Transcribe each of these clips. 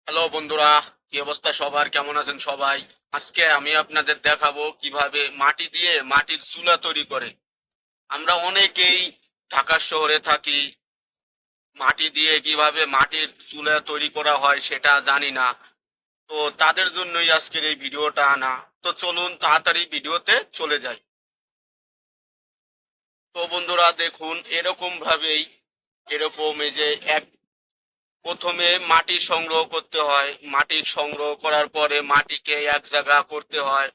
Hello বন্ধুরা, কি অবস্থা সবার? কেমন আছেন সবাই? আজকে আমি আপনাদের দেখাবো কিভাবে মাটি দিয়ে মাটির চুলা তৈরি করে। আমরা অনেকেই ঢাকা শহরে থাকি, মাটি দিয়ে কিভাবে মাটির চুলা তৈরি করা হয় সেটা জানি না। তো তাদের জন্যই আজকের এই ভিডিওটা আনা। তো চলুন তাড়াতাড়ি ভিডিওতে চলে যাই। তো বন্ধুরা দেখুন, এরকম ভাবেই এরকম এই যে প্রথমে মাটি সংগ্রহ করতে হয়। মাটি সংগ্রহ করার পরে মাটিকে এক জায়গা করতে হয়।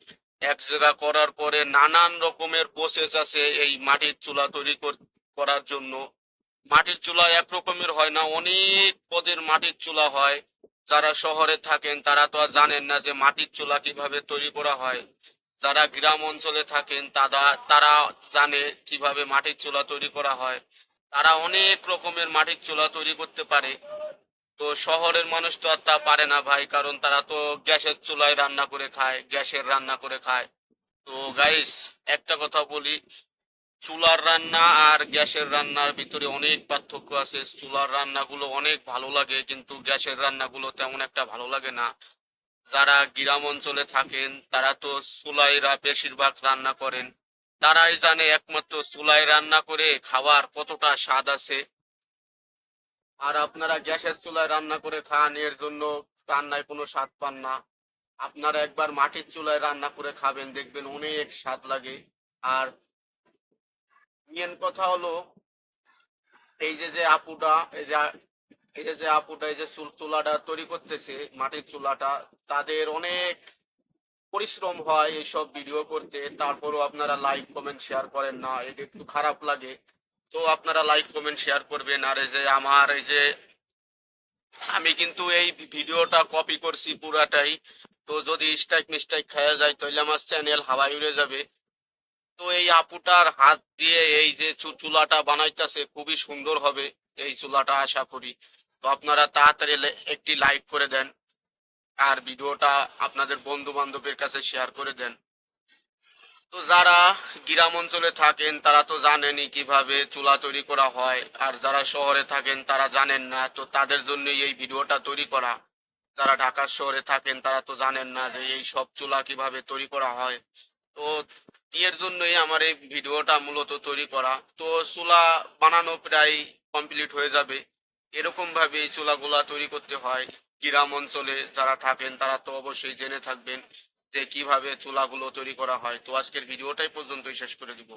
এক জায়গা করার পরে নানান রকমের প্রসেস আছে এই মাটির চুলা তৈরি করার জন্য। মাটির চুলা এক রকমের হয় না, অনেক পদের মাটির চুলা হয়। যারা শহরে থাকেন তারা তো আর জানেন না যে মাটির চুলা কিভাবে তৈরি করা হয়। যারা গ্রাম অঞ্চলে থাকেন তারা জানে কিভাবে মাটির চুলা তৈরি করা হয়। তারা অনেক রকমের মাটির চুলা তৈরি করতে পারে। তো শহরের মানুষ তো আর তা পারে না ভাই, কারণ তারা তো গ্যাসের চুলায় রান্না করে খায়, গ্যাসের রান্না করে খায়। তো গাইস, একটা কথা বলি, চুলার রান্না আর গ্যাসের রান্নার ভিতরে অনেক পার্থক্য আছে। চুলার রান্নাগুলো অনেক ভালো লাগে, কিন্তু গ্যাসের রান্নাগুলো তেমন একটা ভালো লাগে না। যারা গ্রাম অঞ্চলে থাকেন তারা তো চুলাইরা বেশিরভাগ রান্না করেন। তারাই জানে একমাত্র চুলায় রান্না করে খাবার কতটা স্বাদ আছে। আর আপনারা গ্যাসের চুলায় রান্না করে খান, এর জন্য রান্নায় কোনো স্বাদ পান না। আপনারা একবার মাটির চুলায় রান্না করে খাবেন, দেখবেন অনেক স্বাদ লাগে। আর মেন কথা হলো, এই যে যে আপুটা এই যে আপুটা এই যে চুলাটা তৈরি করতেছে, মাটির চুলাটা, তাদের অনেক পরিশ্রম হয় এইসব ভিডিও করতে। তারপরও আপনারা লাইক কমেন্ট শেয়ার করেন না, এটা একটু খারাপ লাগে। তো আপনারা লাইক কমেন্ট শেয়ার করবেন। আর এই যে আমার এই যে আমি কিন্তু এই ভিডিওটা কপি করছি পুরাটাই। তো যদি স্ট্রাইক মিস্ট্রাইক খাওয়া যায় তাহলে আমার চ্যানেল হাওয়ায় উড়ে যাবে। তো এই আপুটার হাত দিয়ে এই যে চুলাটা বানাইতেছে খুবই সুন্দর হবে এই চুলাটা, আশা করি। তো আপনারা তাড়াতাড়ি একটি লাইক করে দেন, আর ভিডিওটা আপনাদের বন্ধু বান্ধবের কাছে শেয়ার করে দেন। তো যারা গ্রাম অঞ্চলে থাকেন তারা তো জানেনই কিভাবে চুলা তৈরি করা হয়, আর যারা শহরে থাকেন তারা জানেন না, তো তাদের জন্যই এই ভিডিওটা তৈরি করা। যারা ঢাকার শহরে থাকেন তারা তো জানেন না যে এই সব চুলা কিভাবে তৈরি করা হয়। তো এর জন্যই আমার এই ভিডিওটা মূলত তৈরি করা। তো চুলা বানানো প্রায় কমপ্লিট হয়ে যাবে। এরকম ভাবে এই চুলাগুলা তৈরি করতে হয়। গ্রাম অঞ্চলে যারা থাকেন তারা তো অবশ্যই জেনে থাকবেন যে কিভাবে চুলাগুলো তৈরি করা হয়। তো আজকের ভিডিওটাই পর্যন্তই শেষ করে দিব।